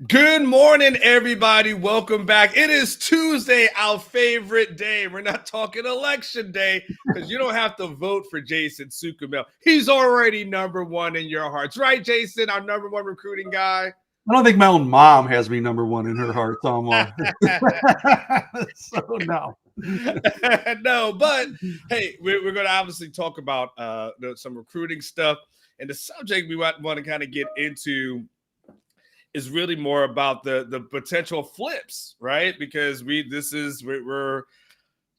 Good morning, everybody. Welcome back. It is Tuesday, our favorite day. We're not talking election day because you don't have to vote for Jason Sukumel. He's already number one in your hearts. Right, Jason, our number one recruiting guy? I don't think my own mom has me number one in her heart, Tom. So, no. No, but hey, we're going to obviously talk about some recruiting stuff. And the subject we want to kind of get into is really more about the potential flips, right? Because we're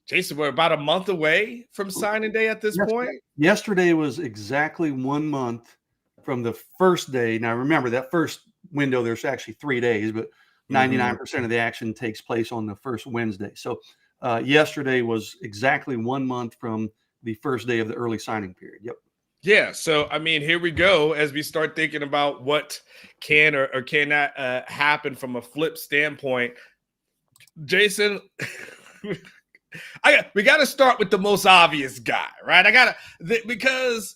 Jason, we're about a month away from signing day at this point. Yesterday was exactly 1 month from the first day. Now, remember that first window, there's actually 3 days, but 99% of the action takes place on the first Wednesday. So yesterday was exactly 1 month from the first day of the early signing period. Yep. Yeah, so I mean, here we go as we start thinking about what can or cannot happen from a flip standpoint. Jason, we got to start with the most obvious guy, right? Because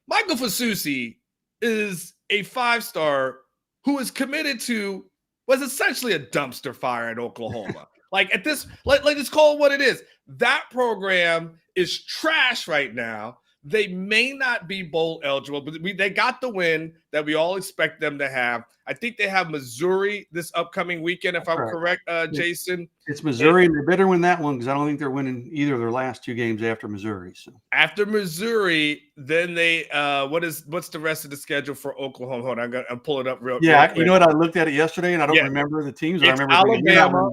Michael Fasusi is a 5-star who is committed to was essentially a dumpster fire in Oklahoma. Like at this, let's call it what it is. That program is trash right now. They may not be bowl eligible, but they got the win that we all expect them to have. I think they have Missouri this upcoming weekend, if I'm correct, Jason. It's Missouri, and they better win that one because I don't think they're winning either of their last 2 games after Missouri. So after Missouri, then they what's the rest of the schedule for Oklahoma? Hold on, I'm pulling it up real quick. You know what? I looked at it yesterday, and I don't remember the teams. It's I remember Alabama.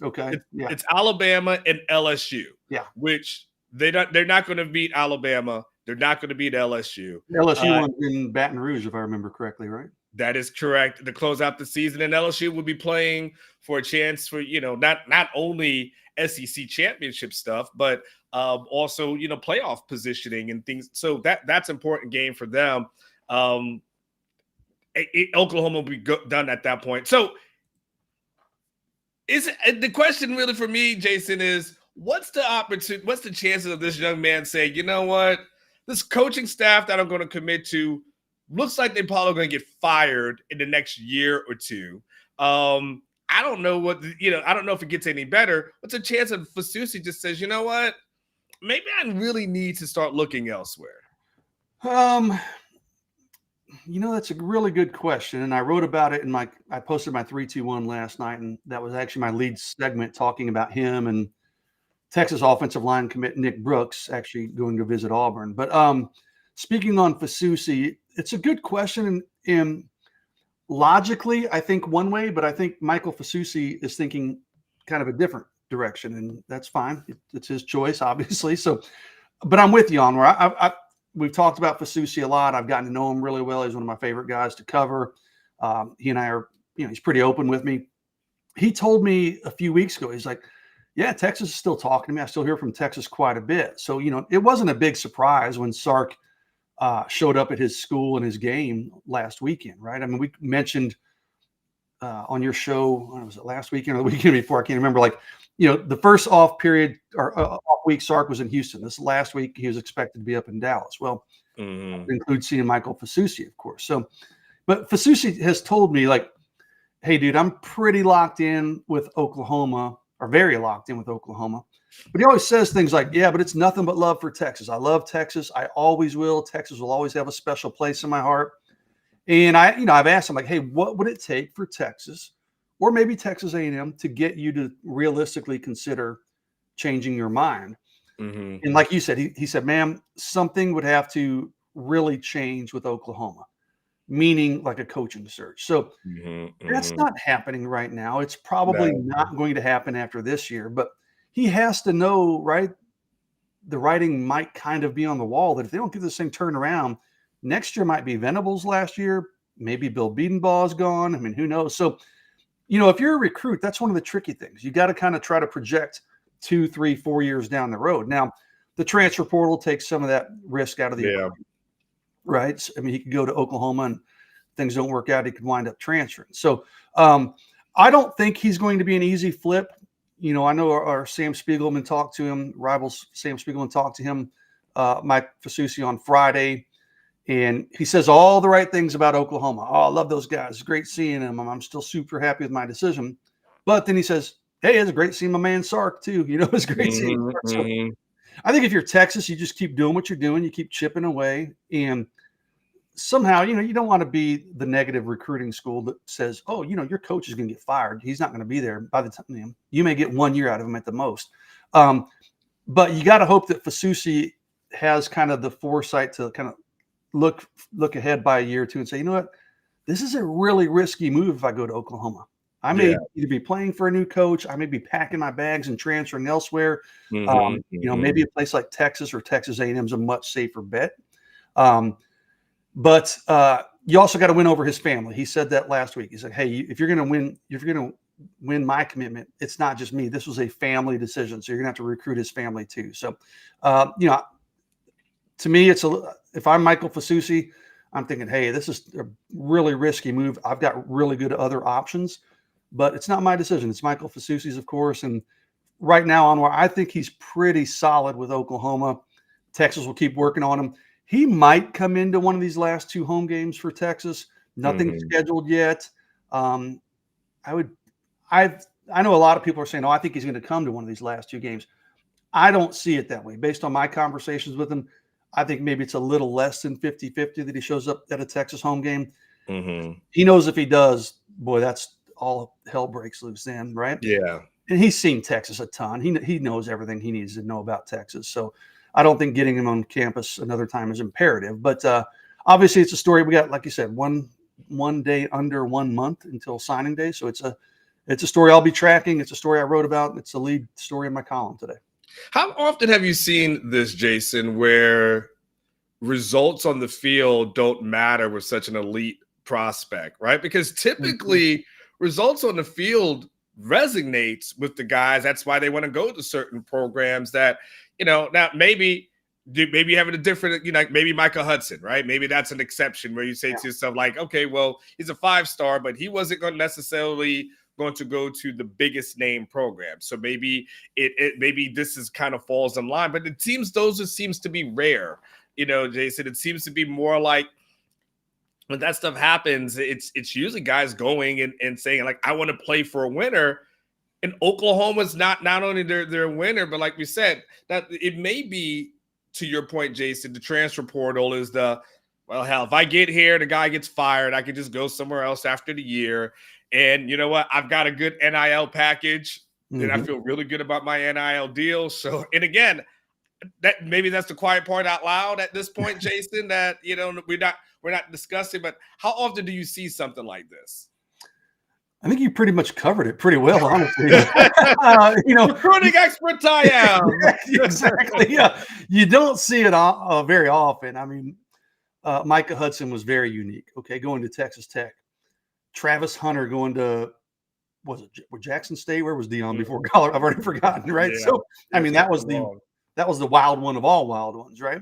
Okay, it's Alabama and LSU. Yeah, which they're not going to beat Alabama. They're not going to beat LSU. LSU won in Baton Rouge, if I remember correctly, right? That is correct. To close out the season, and LSU will be playing for a chance for not only SEC championship stuff, but also playoff positioning and things. So that's important game for them. Oklahoma will be done at that point. So the question really for me, Jason, is what's the opportunity? What's the chances of this young man saying, you know what, this coaching staff that I'm going to commit to looks like they're probably going to get fired in the next year or two. I don't know I don't know if it gets any better. What's the chance of Fasusi just says, you know what, maybe I really need to start looking elsewhere? That's a really good question. And I wrote about it I posted my 3-2-1 last night. And that was actually my lead segment talking about him and Texas offensive line commit Nick Brooks actually going to visit Auburn. But speaking on Fasusi, it's a good question. And logically, I think one way, but I think Michael Fasusi is thinking kind of a different direction. And that's fine. It's his choice, obviously. So, but I'm with you on where we've talked about Fasusi a lot. I've gotten to know him really well. He's one of my favorite guys to cover. He and I are, he's pretty open with me. He told me a few weeks ago, he's like, yeah, Texas is still talking to me. I still hear from Texas quite a bit. So, it wasn't a big surprise when Sark showed up at his school and his game last weekend, right? I mean, we mentioned on your show, was it last weekend or the weekend before? I can't remember. The first off period or off week, Sark was in Houston. This last week, he was expected to be up in Dallas. Well, it includes seeing Michael Fasusi, of course. So, but Fasusi has told me, hey, dude, I'm pretty locked in with Oklahoma, or very locked in with Oklahoma. But he always says things like, yeah, but it's nothing but love for Texas. I love Texas. I always will. Texas will always have a special place in my heart. And I've asked him, hey, what would it take for Texas or maybe Texas A&M to get you to realistically consider changing your mind? And like you said, he said, man, something would have to really change with Oklahoma, meaning like a coaching search. So that's not happening right now. It's probably not going to happen after this year, but he has to know, right? The writing might kind of be on the wall that if they don't get this thing turned around, next year might be Venables last year. Maybe Bill Bedenbaugh is gone. I mean, who knows? So, if you're a recruit, that's one of the tricky things. You got to kind of try to project 2, 3, 4 years down the road. Now, the transfer portal takes some of that risk out of the equation, right? I mean, he could go to Oklahoma and things don't work out. He could wind up transferring. So I don't think he's going to be an easy flip. I know our Sam Spiegelman talked to him, rivals Sam Spiegelman talked to him, Mike Fasusi on Friday. And he says all the right things about Oklahoma. Oh, I love those guys. It's great seeing them. I'm still super happy with my decision. But then he says, hey, it's great seeing my man Sark too. It's great seeing Sark. So I think if you're Texas, you just keep doing what you're doing. You keep chipping away. And somehow, you don't want to be the negative recruiting school that says, oh, your coach is going to get fired. He's not going to be there by the time you may get 1 year out of him at the most. But you got to hope that Fasusi has kind of the foresight to kind of look ahead by a year or two and say, you know what, this is a really risky move if I go to Oklahoma. I may either be playing for a new coach, I may be packing my bags and transferring elsewhere. Maybe a place like Texas or Texas A&M is a much safer bet. But you also got to win over his family. He said that last week. He said, hey, if you're going to win my commitment, it's not just me. This was a family decision. So you're going to have to recruit his family too. So, to me, if I'm Michael Fasusi, I'm thinking, hey, this is a really risky move. I've got really good other options, but it's not my decision. It's Michael Fasusi's, of course. And right now, Anwar, I think he's pretty solid with Oklahoma. Texas will keep working on him. He might come into one of these last 2 home games for Texas. Nothing scheduled yet. I know a lot of people are saying, oh, I think he's going to come to one of these last 2 games. I don't see it that way. Based on my conversations with him, I think maybe it's a little less than 50-50 that he shows up at a Texas home game. He knows if he does, boy, that's all hell breaks loose then, right? Yeah. And he's seen Texas a ton. He knows everything he needs to know about Texas. So I don't think getting him on campus another time is imperative. But obviously it's a story. We got, like you said, one day under 1 month until signing day. So it's a story I'll be tracking. It's a story I wrote about. It's the lead story in my column today. How often have you seen this, Jason, where results on the field don't matter with such an elite prospect, right? Because typically results on the field resonates with the guys. That's why they want to go to certain programs that, now maybe having a different, maybe Micah Hudson, right? Maybe that's an exception where you say to yourself, like, okay, well, he's a 5-star, but he wasn't going to go to the biggest name program. So maybe maybe this is kind of falls in line, but it seems seems to be rare, Jason. It seems to be more like when that stuff happens, it's usually guys going and saying, like, I want to play for a winner. And Oklahoma's not only their winner, but like we said, that it may be, to your point, Jason, the transfer portal is well, hell, if I get here, the guy gets fired, I could just go somewhere else after the year. And you know what? I've got a good NIL package, and I feel really good about my NIL deal. So, and again, that's the quiet part out loud at this point, Jason, that we're not discussing. But how often do you see something like this? I think you pretty much covered it pretty well, honestly. Recruiting expert I am. Exactly. Yeah, you don't see it very often. I mean, Micah Hudson was very unique. Okay, going to Texas Tech. Travis Hunter going to Jackson State? Where was Dion before college? I've already forgotten, right? Yeah, so I mean, that was the wild one of all wild ones, right?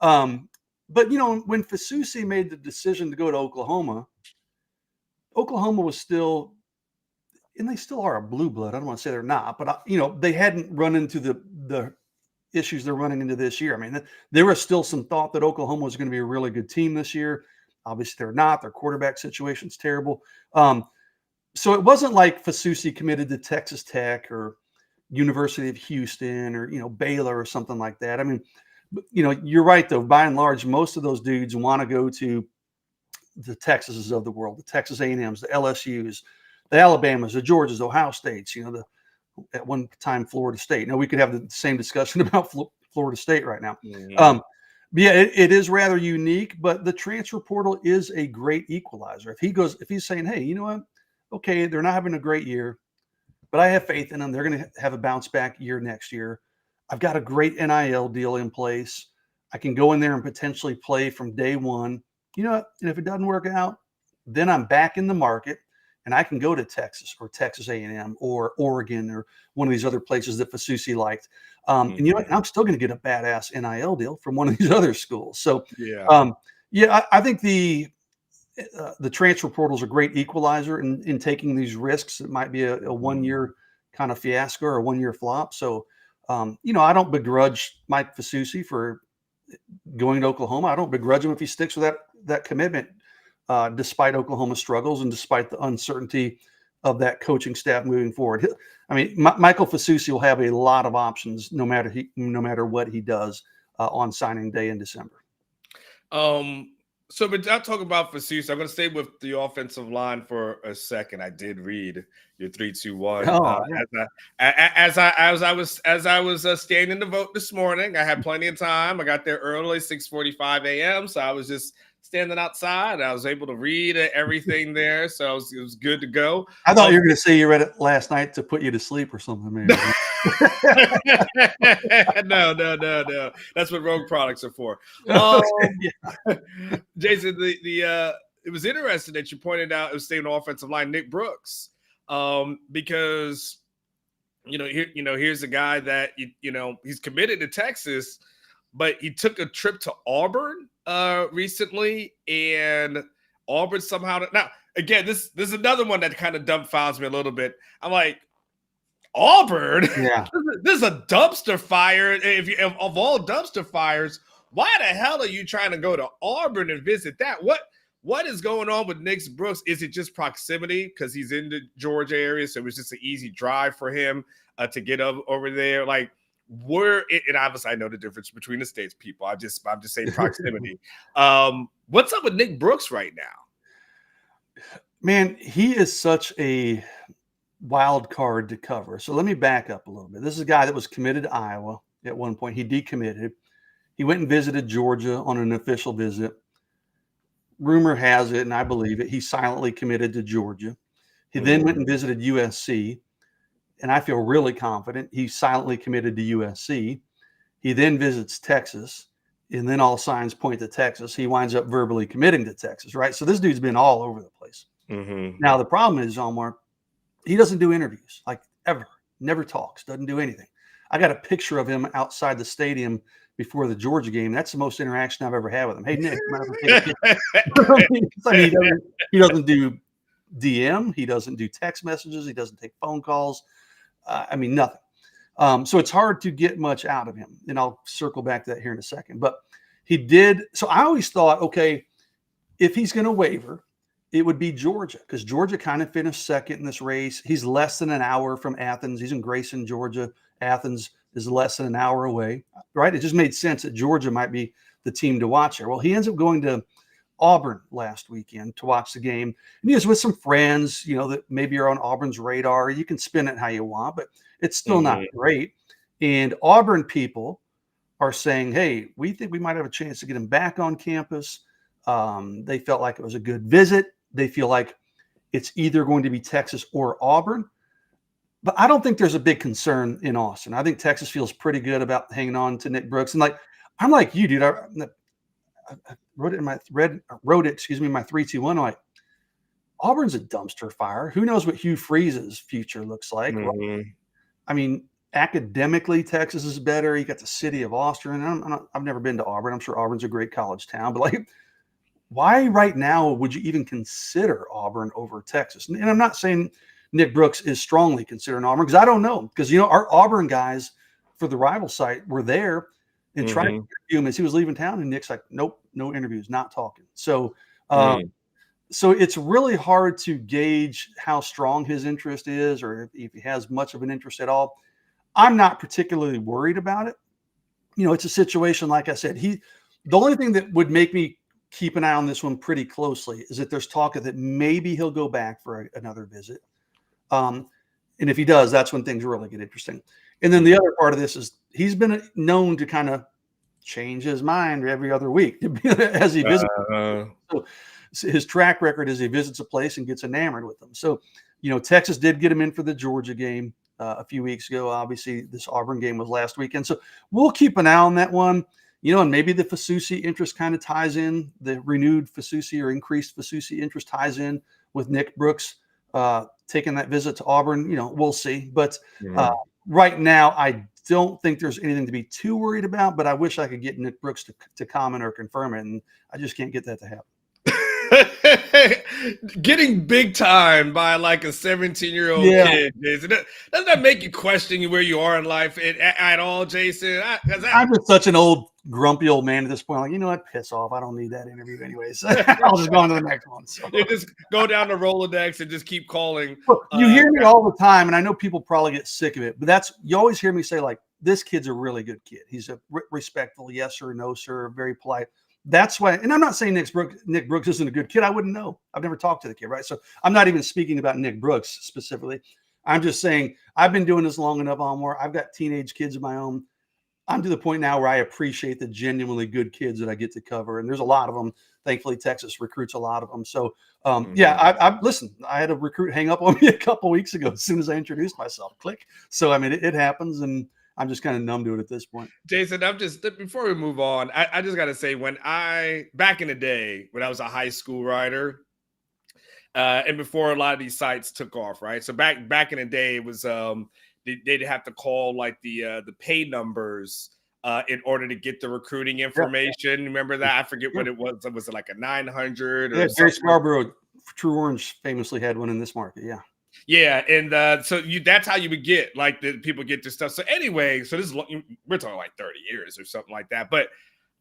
But when Fasusi made the decision to go to Oklahoma was still, and they still are a blue blood. I don't want to say they're not, but they hadn't run into the issues they're running into this year. I mean, there was still some thought that Oklahoma was going to be a really good team this year. Obviously, they're not. Their quarterback situation's terrible. So it wasn't like Fasusi committed to Texas Tech or University of Houston or Baylor or something like that. I mean, you're right though. By and large, most of those dudes want to go to the Texases of the world, the Texas A&Ms, the LSUs, the Alabamas, the Georgias, Ohio States. At one time Florida State. Now we could have the same discussion about Florida State right now. Yeah, it is rather unique, but the transfer portal is a great equalizer. If he's saying, hey, you know what? Okay, they're not having a great year, but I have faith in them. They're going to have a bounce back year next year. I've got a great NIL deal in place. I can go in there and potentially play from day one. And if it doesn't work out, then I'm back in the market and I can go to Texas or Texas A&M or Oregon or one of these other places that Fasusi liked. And I'm still going to get a badass NIL deal from one of these other schools. So, I think the transfer portal is a great equalizer in taking these risks. It might be a 1 year kind of fiasco or a 1 year flop. So, I don't begrudge Mike Fasusi for going to Oklahoma. I don't begrudge him if he sticks with that commitment, despite Oklahoma's struggles and despite the uncertainty of that coaching staff moving forward. I mean, Michael Fasusi will have a lot of options no matter what he does on signing day in December. So, but I'll talk about Fasusi. I'm going to stay with the offensive line for a second. I did read your 3-2-1. As I was standing to vote this morning, I had plenty of time. I got there early, 6:45 a.m. So I was just standing outside. I was able to read everything there, so it was good to go. I thought you were going to say you read it last night to put you to sleep or something, man. No. That's what Rogue products are for. Jason, it was interesting that you pointed out it was staying offensive line, Nick Brooks, because here's a guy that he's committed to Texas, but he took a trip to Auburn recently, and Auburn somehow now again this is another one that kind of dumbfounds me a little bit. I'm like, Auburn, yeah, this is a dumpster fire. Of all dumpster fires, why the hell are you trying to go to Auburn and visit that? What is going on with Nick Brooks? Is it just proximity because he's in the Georgia area, so it was just an easy drive for him to get over there? Like, and obviously I know the difference between the states, people. I'm just saying proximity. What's up with Nick Brooks right now? Man, he is such a wild card to cover. So let me back up a little bit. This is a guy that was committed to Iowa at one point. He decommitted. He went and visited Georgia on an official visit. Rumor has it, and I believe it, he silently committed to Georgia. He then went and visited USC, and I feel really confident he silently committed to USC. He then visits Texas, and then all signs point to Texas. He winds up verbally committing to Texas, right? So this dude's been all over the place. Now, the problem is, Omar, he doesn't do interviews, like ever, never talks, doesn't do anything. I got a picture of him outside the stadium before the Georgia game. That's the most interaction I've ever had with him. Hey, Nick, he doesn't do DM. He doesn't do text messages. He doesn't take phone calls. Nothing. So it's hard to get much out of him. And I'll circle back to that here in a second. But he did. So I always thought, okay, if he's going to waver, it would be Georgia, because Georgia kind of finished second in this race. He's less than an hour from Athens. He's in Grayson, Georgia. Athens is less than an hour away, right? It just made sense that Georgia might be the team to watch here. Well, he ends up going to Auburn last weekend to watch the game. And he was with some friends, that maybe are on Auburn's radar. You can spin it how you want, but it's still not great. And Auburn people are saying, hey, we think we might have a chance to get him back on campus. They felt like it was a good visit. They feel like it's either going to be Texas or Auburn. But I don't think there's a big concern in Austin. I think Texas feels pretty good about hanging on to Nick Brooks. And I'm like you, dude. I wrote it in my thread. My 3-2-1. I'm like, Auburn's a dumpster fire. Who knows what Hugh Freeze's future looks like? I mean, academically, Texas is better. You got the city of Austin. I've never been to Auburn. I'm sure Auburn's a great college town, but why right now would you even consider Auburn over Texas? And I'm not saying Nick Brooks is strongly considering Auburn, because I don't know. Because, our Auburn guys for the rival site were there and tried to interview him as he was leaving town. And Nick's like, nope, no interviews, not talking. So, so it's really hard to gauge how strong his interest is, or if he has much of an interest at all. I'm not particularly worried about it. It's a situation, like I said, the only thing that would make me keep an eye on this one pretty closely is that there's talk that maybe he'll go back for another visit. And if he does, that's when things really get interesting. And then the other part of this is he's been known to kind of change his mind every other week as he visits. So his track record is he visits a place and gets enamored with them. So, Texas did get him in for the Georgia game a few weeks ago. Obviously, this Auburn game was last weekend. So we'll keep an eye on that one. And maybe the Fasusi interest kind of ties in, the renewed Fasusi or increased Fasusi interest ties in with Nick Brooks taking that visit to Auburn. We'll see. But right now, I don't think there's anything to be too worried about, but I wish I could get Nick Brooks to comment or confirm it, and I just can't get that to happen. getting big time by like a 17-year-old Yeah. kid, Jason. Doesn't that make you question where you are in life at all, Jason? I'm just such an old, grumpy old man at this point. Like, you know what? Piss off. I don't need that interview anyways. I'll just go on to the next one. So. You just go down the Rolodex and just keep calling. Look, you hear me all the time, and I know people probably get sick of it, but you always hear me say, like, this kid's a really good kid. He's a respectful, yes sir, no sir, very polite. That's why, and I'm not saying Nick Brooks isn't a good kid. I wouldn't know. I've never talked to the kid, right? So I'm not even speaking about Nick Brooks specifically. I'm just saying I've been doing this long enough, Anwar. I've got teenage kids of my own. I'm to the point now where I appreciate the genuinely good kids that I get to cover. And there's a lot of them. Thankfully, Texas recruits a lot of them. So, yeah, listen, I had a recruit hang up on me a couple weeks ago as soon as I introduced myself. Click. So, I mean, it happens, and I'm just kind of numb to it at this point. Jason, before we move on, I just got to say, back in the day, when I was a high school writer, and before a lot of these sites took off, right? So back in the day, it was they'd have to call like the pay numbers in order to get the recruiting information. Yeah. Remember that? I forget what it was. Was it like a 900? Or Jerry Scarborough, True Orange famously had one in this market. Yeah. Yeah, and so that's how you would get like the people get this stuff. So anyway, so we're talking like 30 years or something like that. But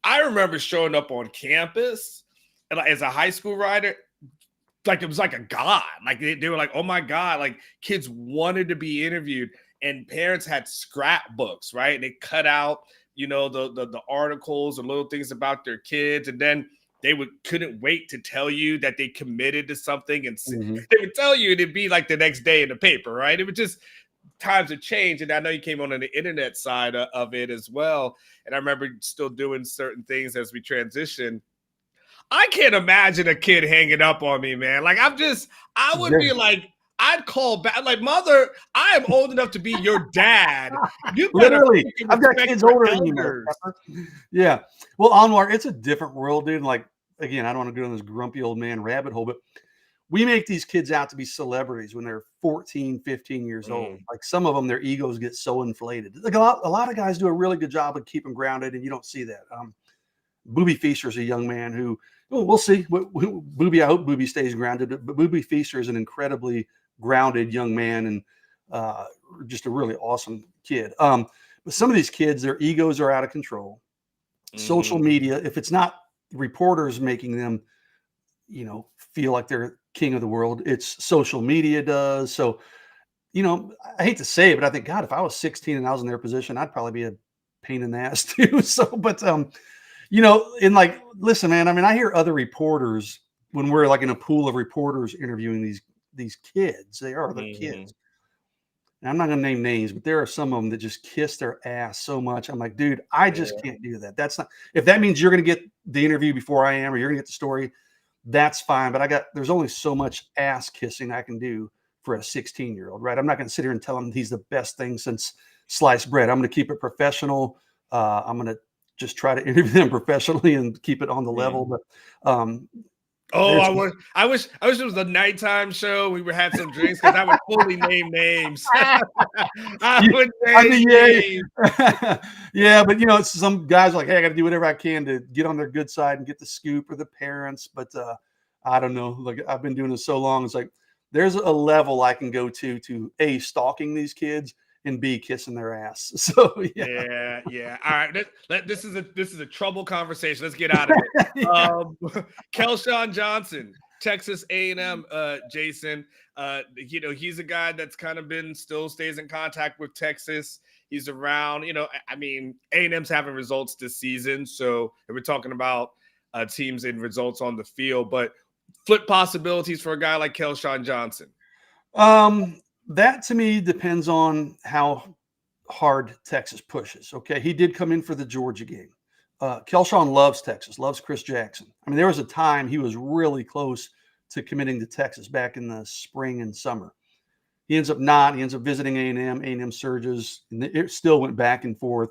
I remember showing up on campus and, like, as a high school writer, like it was like a god. Like they were like, oh my god, like kids wanted to be interviewed, and parents had scrapbooks, right? And they cut out, the articles and little things about their kids, and then they couldn't wait to tell you that they committed to something, and they would tell you, and it'd be like the next day in the paper, right? It would just, times have changed, and I know you came on the internet side of it as well, and I remember still doing certain things as we transition. I can't imagine a kid hanging up on me, man. Like I would be like, I'd call back, like, mother, I am old enough to be your dad. You literally, I've got kids older than you. Yeah. Well, Anwar, it's a different world, dude. Like, again, I don't want to go down this grumpy old man rabbit hole, but we make these kids out to be celebrities when they're 14, 15 years old. Like, some of them, their egos get so inflated. Like a lot of guys do a really good job of keeping grounded, and you don't see that. Booby Feaster is a young man who, we'll see. Booby, I hope Booby stays grounded, but Booby Feaster is an incredibly grounded young man, and just a really awesome kid. But some of these kids, their egos are out of control. Social media, if it's not reporters making them, feel like they're king of the world, it's social media does. So, I hate to say it, but I think, God, if I was 16 and I was in their position, I'd probably be a pain in the ass too. So, but, and like, listen, man, I mean, I hear other reporters when we're like in a pool of reporters interviewing these kids. They are the kids. And I'm not going to name names, but there are some of them that just kiss their ass so much. I'm like, dude, I just can't do that. That's not, if that means you're going to get the interview before I am, or you're going to get the story, that's fine. But there's only so much ass kissing I can do for a 16-year-old, right? I'm not going to sit here and tell him he's the best thing since sliced bread. I'm going to keep it professional. I'm going to just try to interview them professionally and keep it on the level. But, I wish it was a nighttime show. We would have some drinks, because I would fully name names. I would name names. Yeah, but some guys are like, hey, I got to do whatever I can to get on their good side and get the scoop, or the parents. But I don't know. Like, I've been doing this so long. It's like there's a level I can go to A, stalking these kids, and B, kissing their ass. So yeah. All right, this is a trouble conversation. Let's get out of it. Kelian Johnson, Texas A&M. Jason, he's a guy that's kind of still stays in contact with Texas. He's around. I mean, A&M's having results this season, so we're talking about teams and results on the field, but flip possibilities for a guy like Kelian Johnson. That to me depends on how hard Texas pushes. Okay. He did come in for the Georgia game. Kelian loves Texas, loves Chris Jackson. I mean, there was a time he was really close to committing to Texas back in the spring and summer. He ends up not. He ends up visiting A&M. A&M surges, and it still went back and forth.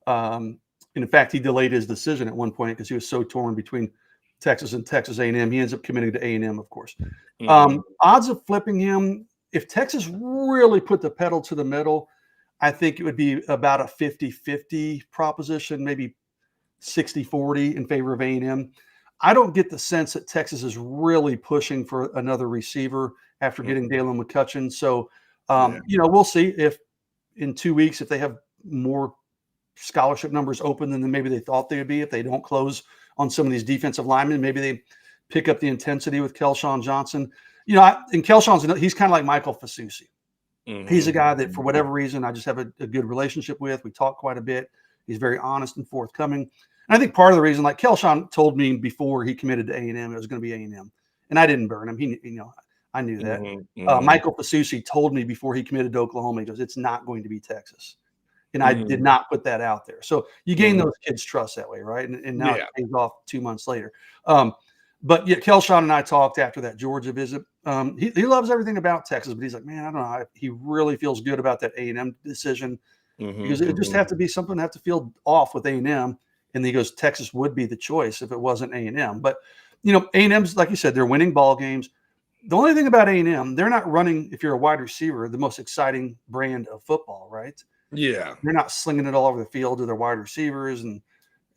And in fact, he delayed his decision at one point because he was so torn between Texas and Texas A&M. He ends up committing to A&M, of course. Odds of flipping him, if Texas really put the pedal to the metal, I think it would be about a 50-50 proposition, maybe 60-40 in favor of A&M. I don't get the sense that Texas is really pushing for another receiver after getting Dalen McCutcheon. So, we'll see if in 2 weeks, if they have more scholarship numbers open than maybe they thought they would be, if they don't close on some of these defensive linemen, maybe they pick up the intensity with Kelian Johnson. And Kelshawn's, he's kind of like Michael Fasusi. He's a guy that, for whatever reason, I just have a good relationship with. We talk quite a bit. He's very honest and forthcoming. And I think part of the reason, like Kelshawn told me before he committed to A&M, it was going to be A&M, and I didn't burn him. I knew that. Michael Fasusi told me before he committed to Oklahoma, he goes, "It's not going to be Texas," and I did not put that out there. So you gain those kids' trust that way, right? And now it pays off 2 months later. But yeah, Kelshawn and I talked after that Georgia visit. He loves everything about Texas, but he's like, man, I don't know. He really feels good about that A&M decision because it would just have to be something that have to feel off with A&M. And then he goes, Texas would be the choice if it wasn't A&M. But, A&M's, like you said, they're winning ball games. The only thing about A&M, they're not running, if you're a wide receiver, the most exciting brand of football, right? Yeah. They're not slinging it all over the field to their wide receivers, and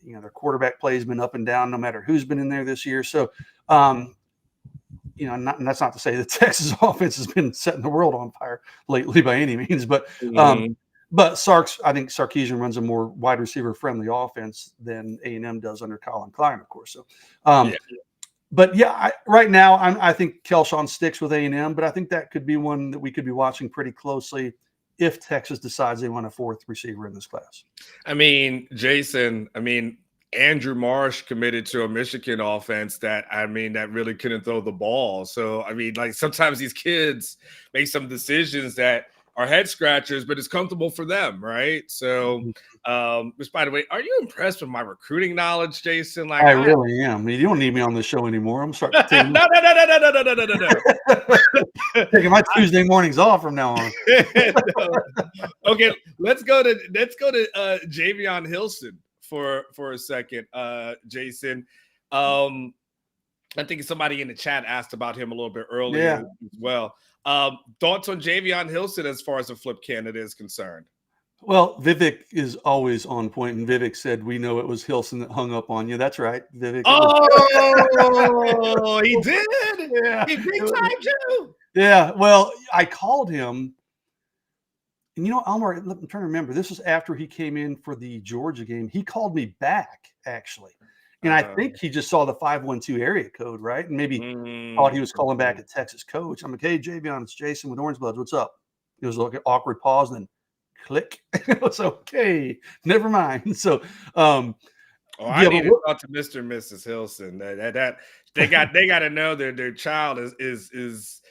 their quarterback play has been up and down no matter who's been in there this year. So, and that's not to say the Texas offense has been setting the world on fire lately by any means, but I think Sarkisian runs a more wide receiver friendly offense than A&M does under Colin Klein, of course. So, but yeah, right now I think Kelshawn sticks with A&M, but I think that could be one that we could be watching pretty closely if Texas decides they want a fourth receiver in this class. Jason, Andrew Marsh committed to a Michigan offense that really couldn't throw the ball. So, sometimes these kids make some decisions that are head scratchers, but it's comfortable for them, right? So, which, by the way, are you impressed with my recruiting knowledge, Jason? I really am. You don't need me on the show anymore. I'm starting to take no. Taking my Tuesday mornings off from now on. Okay, let's go to Javon Hilson for a second, Jason. I think somebody in the chat asked about him a little bit earlier as well. Thoughts on Javon Hilson as far as a flip candidate is concerned? Well, Vivek is always on point, and Vivek said, "We know it was Hilson that hung up on you." That's right, Vivek. Oh, he did. Yeah, he big time too. Yeah. Well, I called him, and Elmar, I'm trying to remember. This was after he came in for the Georgia game. He called me back actually, and I think he just saw the 512 area code, right? And maybe thought he was calling back a Texas coach. I'm like, "Hey, Javon, it's Jason with Orange Bloods. What's up?" It was like an awkward pause, and then click. It's okay. Never mind. So, I need to talk to Mr. and Mrs. Hilson. That they got to know their child is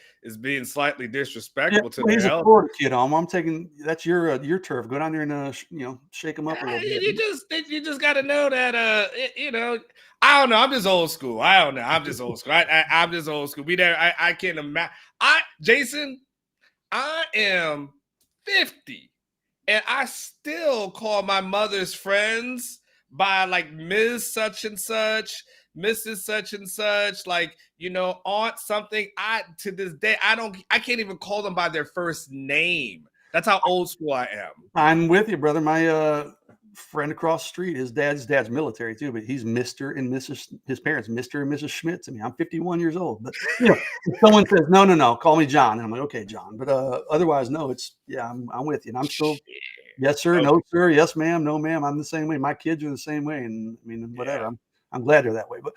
being slightly disrespectful to their he's elders. A Florida kid. I'm taking that's your turf. Go down there and shake him up a little bit. You just got to know that I don't know. I'm just old school. I don't know. I'm just old school. I'm just old school. I can't imagine. Jason, I am 50. And I still call my mother's friends by Ms. such and such, Mrs. such and such, aunt something. To this day, I can't even call them by their first name. That's how old school I am. I'm with you, brother. My friend across the street, his dad's military too, but he's Mr. and Mrs. his parents, Mr. and Mrs. Schmidt to me. I'm 51 years old. But if someone says, no, call me John. And I'm like, okay, John. But otherwise, no, I'm with you. And I'm still yes, sir, no, sir, yes, ma'am, no, ma'am. I'm the same way. My kids are the same way. And whatever. I'm glad they're that way. But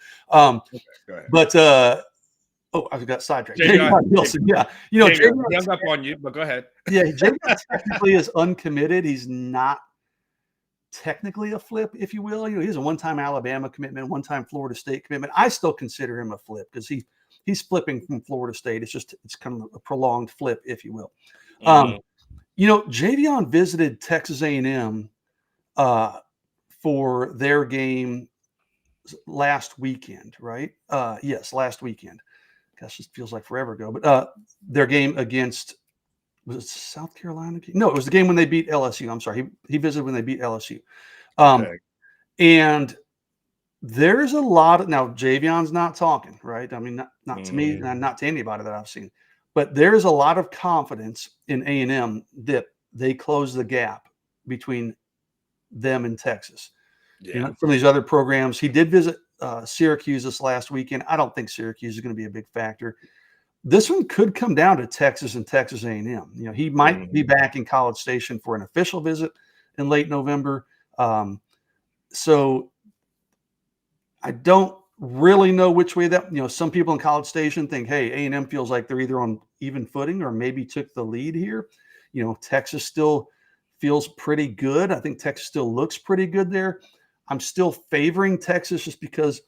I got sidetracked. Javon Hilson, Javon hung up on you, but go ahead. Yeah, Javon technically is uncommitted. He's not technically a flip, if you will. He's a one-time Alabama commitment, one-time Florida State commitment. I still consider him a flip because he's flipping from Florida State. It's kind of a prolonged flip, if you will. Javon visited Texas A&M for their game last weekend, right? Yes, last weekend. Gosh, it feels like forever ago. But their game against, was it South Carolina? No, it was the game when they beat LSU. I'm sorry. He visited when they beat LSU. And there's a lot of, now Javion's not talking, right? Not to me and not to anybody that I've seen, but there's a lot of confidence in A&M that they close the gap between them and Texas. Some of these other programs, he did visit Syracuse this last weekend. I don't think Syracuse is going to be a big factor. This one could come down to Texas and Texas A&M. You know, he might be back in College Station for an official visit in late November. So I don't really know which way that, you know, some people in College Station think, hey, A&M feels like they're either on even footing or maybe took the lead here. You know, Texas still feels pretty good. I think Texas still looks pretty good there. I'm still favoring Texas just because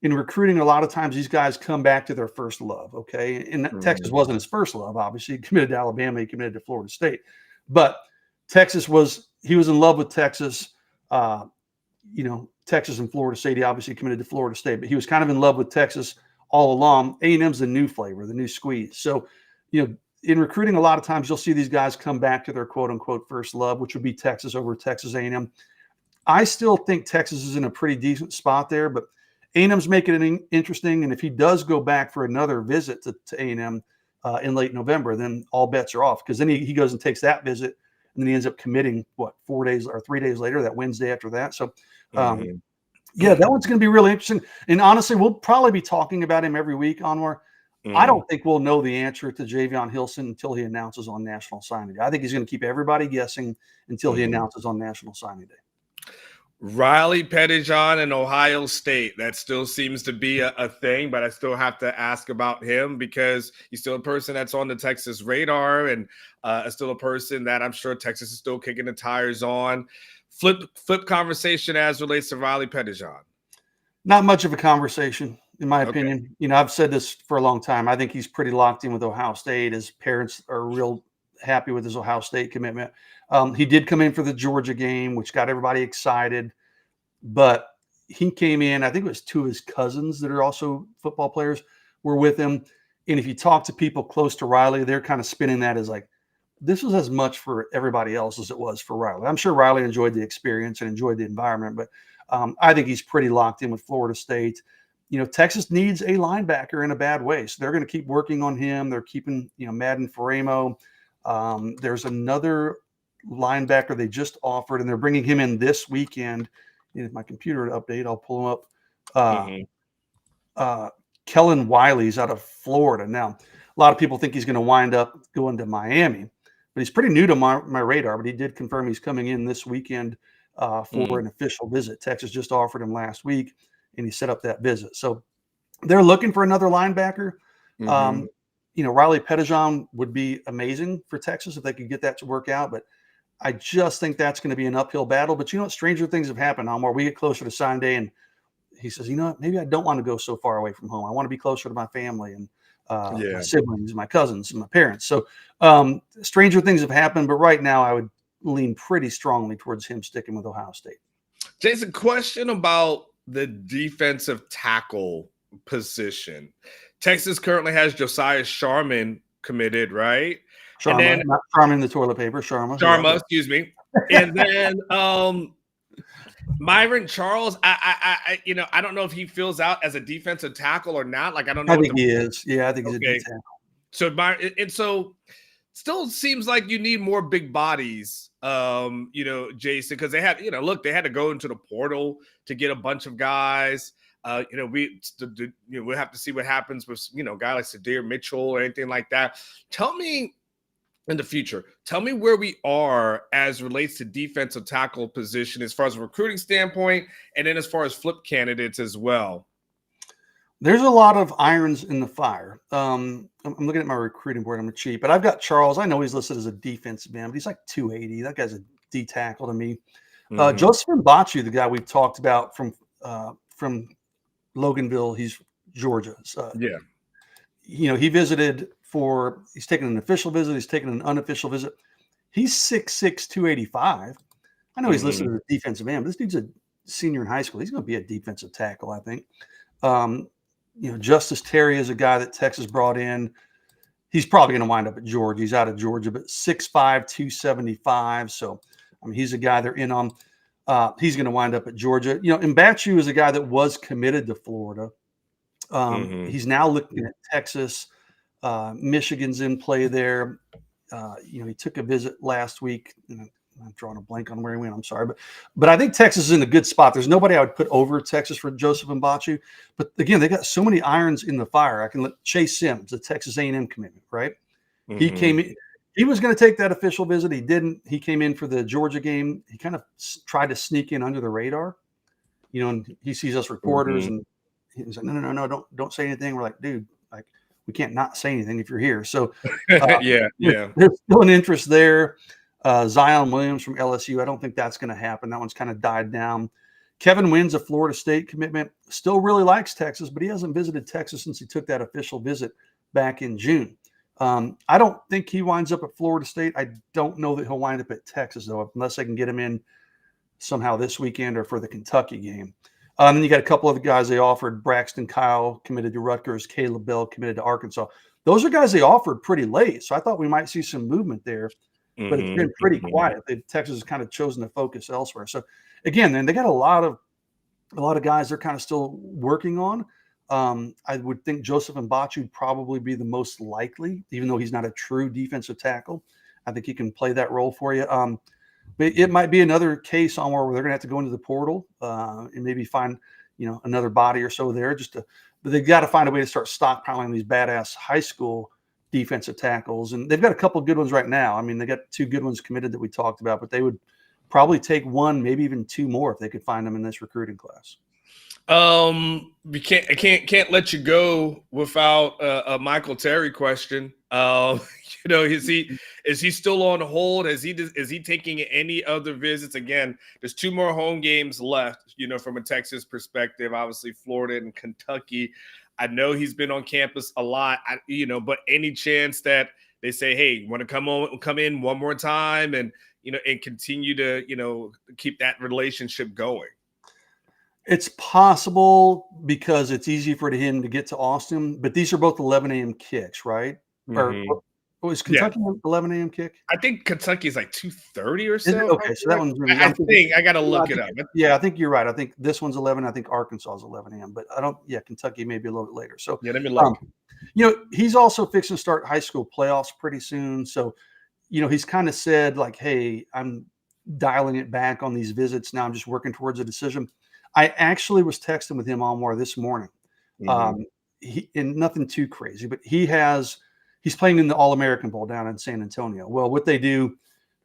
in recruiting, a lot of times these guys come back to their first love. Okay. And Texas wasn't his first love, obviously. He committed to Alabama, he committed to Florida State. But he was in love with Texas. You know, Texas and Florida State. He obviously committed to Florida State, but he was kind of in love with Texas all along. A&M's the new flavor, the new squeeze. So, you know, in recruiting, a lot of times you'll see these guys come back to their quote unquote first love, which would be Texas over Texas A&M. I still think Texas is in a pretty decent spot there, but A&M's making it interesting. And if he does go back for another visit to A&M in late November, then all bets are off, because then he goes and takes that visit, and then he ends up committing 4 days or 3 days later, that Wednesday after that. So, yeah, that one's going to be really interesting. And honestly, we'll probably be talking about him every week, Anwar. I don't think we'll know the answer to Javon Hilson until he announces on National Signing Day. I think he's going to keep everybody guessing until he announces on National Signing Day. Riley Pettijohn in Ohio State. That still seems to be a thing, but I still have to ask about him because he's still a person that's on the Texas radar, and still a person that I'm sure Texas is still kicking the tires on. Flip conversation as relates to Riley Pettijohn. Not much of a conversation, in my opinion. You know, I've said this for a long time. I think he's pretty locked in with Ohio State. His parents are real happy with his Ohio State commitment. He did come in for the Georgia game, which got everybody excited. But he came in, I think it was two of his cousins that are also football players were with him. And if you talk to people close to Riley, they're kind of spinning that as like, this was as much for everybody else as it was for Riley. I'm sure Riley enjoyed the experience and enjoyed the environment, but I think he's pretty locked in with Florida State. You know, Texas needs a linebacker in a bad way, so they're going to keep working on him. They're keeping, you know, Madden Faremo. There's another linebacker they just offered, and they're bringing him in this weekend. If my computer to update, I'll pull him up. Kellen Wiley's out of Florida. Now, a lot of people think he's going to wind up going to Miami, but he's pretty new to my radar. But he did confirm he's coming in this weekend for an official visit. Texas just offered him last week, and he set up that visit. So they're looking for another linebacker. You know, Riley Pettijohn would be amazing for Texas if they could get that to work out, but I just think that's going to be an uphill battle. But you know what? Stranger things have happened, Omar. We get closer to sign day, and he says, you know what? Maybe I don't want to go so far away from home. I want to be closer to my family and my siblings, my cousins, and my parents. So stranger things have happened, but right now I would lean pretty strongly towards him sticking with Ohio State. Jason, question about the defensive tackle position. Texas currently has Josiah Sharman committed, right? Sharma, and then, not Sharman the toilet paper, Sharma, excuse me. And then Myron Charles, I you know, I don't know if he fills out as a defensive tackle or not. Like, I don't know. I think he is. Yeah, I think he's a D tackle. So still seems like you need more big bodies, you know, Jason, because they had, you know, look, they had to go into the portal to get a bunch of guys. You know, we'll have to see what happens with, you know, a guy like Sadir Mitchell or anything like that. Tell me in the future, tell me where we are as relates to defensive tackle position as far as a recruiting standpoint, and then as far as flip candidates as well. There's a lot of irons in the fire. I'm looking at my recruiting board. I'm cheap, but I've got Charles. I know he's listed as a defensive end, but he's like 280. That guy's a D tackle to me. Joseph Mbachu, the guy we've talked about from Loganville, he's Georgia. Yeah. You know, he's taken an official visit. He's taken an unofficial visit. He's 6'6", 285. I know he's listed as a defensive end, but this dude's a senior in high school. He's going to be a defensive tackle, I think. You know, Justice Terry is a guy that Texas brought in. He's probably going to wind up at Georgia. He's out of Georgia, but 6'5", 275. So, I mean, he's a guy they're in on. He's going to wind up at Georgia. You know, Mbachu is a guy that was committed to Florida. He's now looking at Texas. Michigan's in play there. You know, he took a visit last week. You know, I'm drawing a blank on where he went. I'm sorry, but I think Texas is in a good spot. There's nobody I would put over Texas for Joseph Mbachu. But again, they got so many irons in the fire. I can let Chase Sims, the Texas A&M commitment, right? He came in. He was going to take that official visit. He didn't. He came in for the Georgia game. He kind of tried to sneak in under the radar, and he sees us reporters, and he's like, no, don't say anything. We're like, dude, like, we can't not say anything if you're here. So yeah. There's still an interest there. Zion Williams from LSU. I don't think that's going to happen. That one's kind of died down. Kevin Wynn's a Florida State commitment. Still really likes Texas, but he hasn't visited Texas since he took that official visit back in June. I don't think he winds up at Florida State. I don't know that he'll wind up at Texas, though, unless they can get him in somehow this weekend or for the Kentucky game. Then you got a couple of the guys they offered. Braxton Kyle committed to Rutgers. Caleb Bell committed to Arkansas. Those are guys they offered pretty late, so I thought we might see some movement there. But it's been pretty quiet. Texas has kind of chosen to focus elsewhere. So again, then they got a lot of guys they're kind of still working on. I would think Joseph Mbachu would probably be the most likely, even though he's not a true defensive tackle. I think he can play that role for you. But it might be another case on where they're going to have to go into the portal and maybe find, another body or so there. But they've got to find a way to start stockpiling these badass high school defensive tackles, and they've got a couple of good ones right now. I mean, they got 2 good ones committed that we talked about, but they would probably take 1, maybe even 2 more if they could find them in this recruiting class. We can't let you go without a Michael Terry question. Is he still on hold? Is he taking any other visits? Again, there's 2 more home games left, from a Texas perspective, obviously Florida and Kentucky. I know he's been on campus a lot, but any chance that they say, hey, you want to come in one more time and continue to, keep that relationship going? It's possible because it's easy for him to get to Austin, but these are both 11 a.m. kicks, right? Or is Kentucky 11 a.m. kick? I think Kentucky is like 2:30 or so. Okay, so that one's really. I think I got to look it up. Yeah, I think you're right. I think this one's 11. I think Arkansas is 11 a.m. But I don't. Yeah, Kentucky may be a little bit later. So yeah, let me look. He's also fixing to start high school playoffs pretty soon. So, he's kind of said like, "Hey, I'm dialing it back on these visits now. I'm just working towards a decision." I actually was texting with him on more this morning. And nothing too crazy, but he's playing in the All-American Bowl down in San Antonio. Well, what they do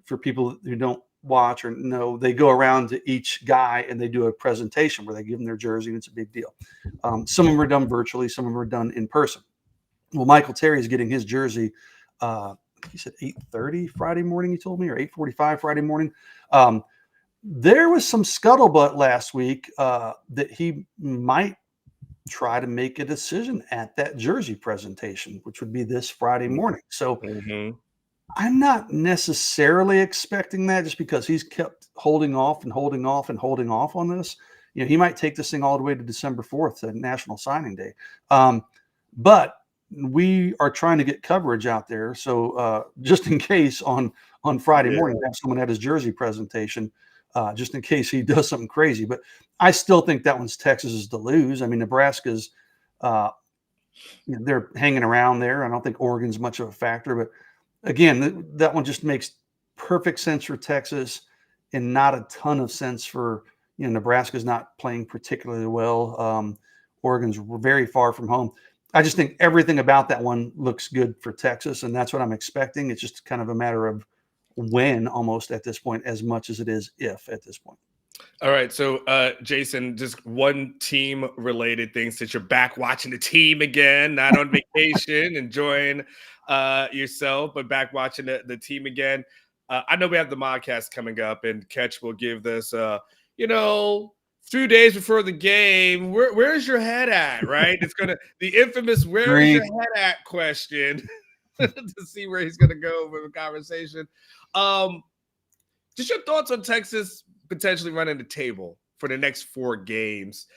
for people who don't watch or know, they go around to each guy and they do a presentation where they give them their jersey, and it's a big deal. Some of them are done virtually, some of them are done in person. Well, Michael Terry is getting his jersey. He said 8:30 Friday morning, he told me, or 8:45 Friday morning. There was some scuttlebutt last week that he might try to make a decision at that jersey presentation, which would be this Friday morning. So I'm not necessarily expecting that, just because he's kept holding off on this. He might take this thing all the way to December 4th, to National Signing Day. But we are trying to get coverage out there. So just in case on Friday morning, have someone at his jersey presentation, just in case he does something crazy. But I still think that one's Texas's to lose. I mean, Nebraska's, they're hanging around there. I don't think Oregon's much of a factor. But again, that one just makes perfect sense for Texas and not a ton of sense for, Nebraska's not playing particularly well. Oregon's very far from home. I just think everything about that one looks good for Texas, and that's what I'm expecting. It's just kind of a matter of when, almost at this point, as much as it is if at this point. All right. So, Jason, just one team related thing, since you're back watching the team again, not on vacation, enjoying yourself, but back watching the team again. I know we have the podcast coming up, and Ketch will give this, 2 days before the game. Where's your head at? Right? It's the infamous "where's your head at" question to see where he's gonna go with the conversation. Just your thoughts on Texas potentially running the table for the next 4 games,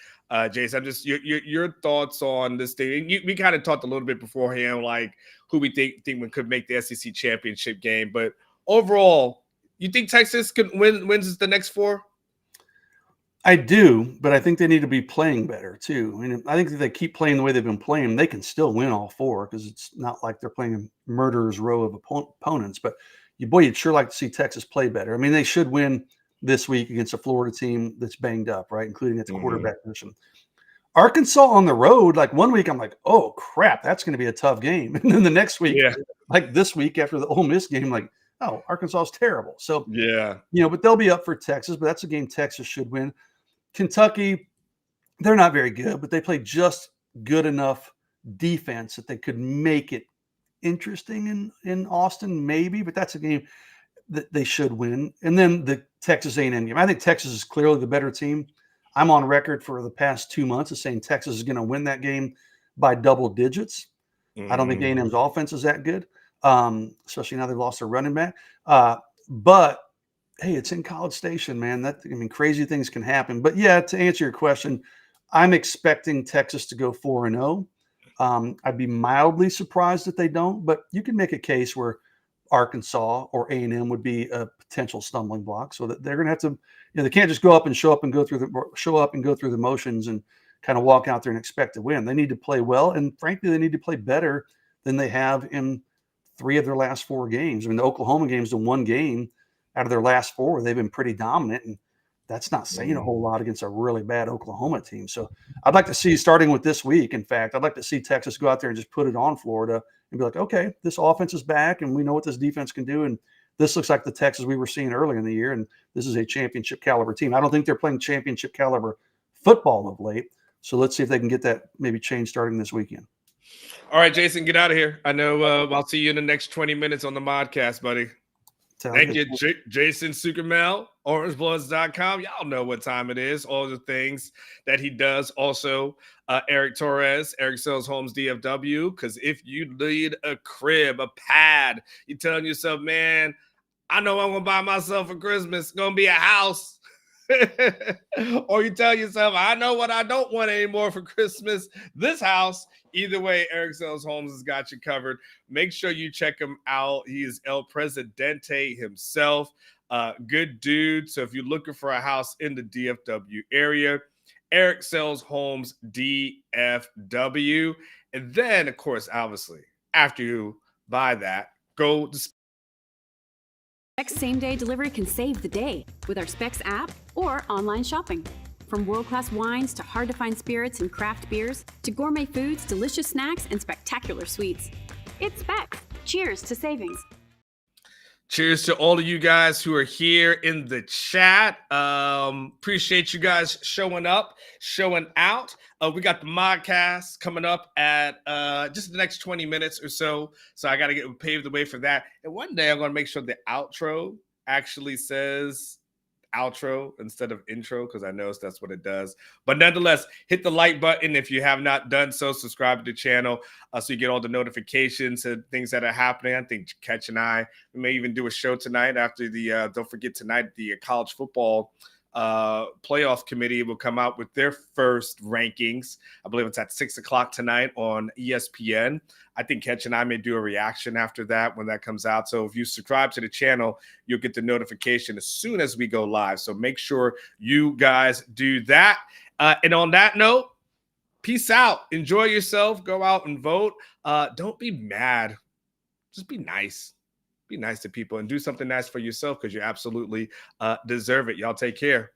Jason. I'm just your thoughts on this thing. We kind of talked a little bit beforehand, like who we think we could make the SEC championship game, but overall, you think Texas wins the next 4? I do, but I think they need to be playing better too. I mean, I think if they keep playing the way they've been playing, they can still win all 4, because it's not like they're playing a murderer's row of opponents. But you'd sure like to see Texas play better. I mean, they should win this week against a Florida team that's banged up, right, including at the quarterback position. Arkansas on the road, like one week I'm like, oh crap, that's going to be a tough game. And then the next week, like this week after the Ole Miss game, like, oh, Arkansas is terrible. So, but they'll be up for Texas, but that's a game Texas should win. Kentucky, they're not very good, but they play just good enough defense that they could make it interesting in Austin, maybe, but that's a game that they should win. And then the Texas A&M game. I think Texas is clearly the better team. I'm on record for the past 2 months of saying Texas is going to win that game by double digits. I don't think A&M's offense is that good, especially now they've lost their running back. But hey, it's in College Station, man. Crazy things can happen. But yeah, to answer your question, I'm expecting Texas to go 4-0. I'd be mildly surprised if they don't, but you can make a case where Arkansas or A&M would be a potential stumbling block, so that they're going to have to, they can't just show up and go through the motions and kind of walk out there and expect to win. They need to play well, and frankly, they need to play better than they have in 3 of their last 4 games. I mean, the Oklahoma game's the one game out of their last 4 they've been pretty dominant, and that's not saying a whole lot against a really bad Oklahoma team. So I'd like to see, starting with this week, in fact, I'd like to see Texas go out there and just put it on Florida and be like, okay, this offense is back and we know what this defense can do. And this looks like the Texas we were seeing earlier in the year. And this is a championship caliber team. I don't think they're playing championship caliber football of late. So let's see if they can get that maybe change starting this weekend. All right, Jason, get out of here. I know I'll see you in the next 20 minutes on the podcast, buddy. Thank you, Jason Sukermel, orangebloods.com. Y'all know what time it is, all the things that he does. Also, Eric Torres, Eric Sells Homes DFW, because if you need a crib, a pad, you're telling yourself, man, I know I'm going to buy myself for Christmas. It's going to be a house. Or you tell yourself, I know what I don't want anymore for Christmas, this house. Either way, Eric Sells Homes has got you covered. Make sure you check him out. He is El Presidente himself. Good dude. So if you're looking for a house in the DFW area, Eric Sells Homes DFW. And then, of course, obviously, after you buy that, go to Specs same-day delivery can save the day with our Specs app or online shopping. From world-class wines to hard-to-find spirits and craft beers to gourmet foods, delicious snacks, and spectacular sweets. It's Specs. Cheers to savings. Cheers to all of you guys who are here in the chat. Appreciate you guys showing up, showing out. We got the modcast coming up at just the next 20 minutes or so. So I got to get paved the way for that. And one day I'm going to make sure the outro actually says outro instead of intro, because I know that's what it does. But nonetheless, hit the like button if you have not done so. Subscribe to the channel so you get all the notifications and things that are happening. I think Ketch and I may even do a show tonight after the don't forget tonight, the college football playoff committee will come out with their first rankings. I believe it's at 6:00 tonight on ESPN. I think Ketch and I may do a reaction after that when that comes out. So if you subscribe to the channel, you'll get the notification as soon as we go live. So make sure you guys do that. And on that note, peace out. Enjoy yourself. Go out and vote. Don't be mad. Just be nice. Be nice to people and do something nice for yourself, because you absolutely deserve it. Y'all take care.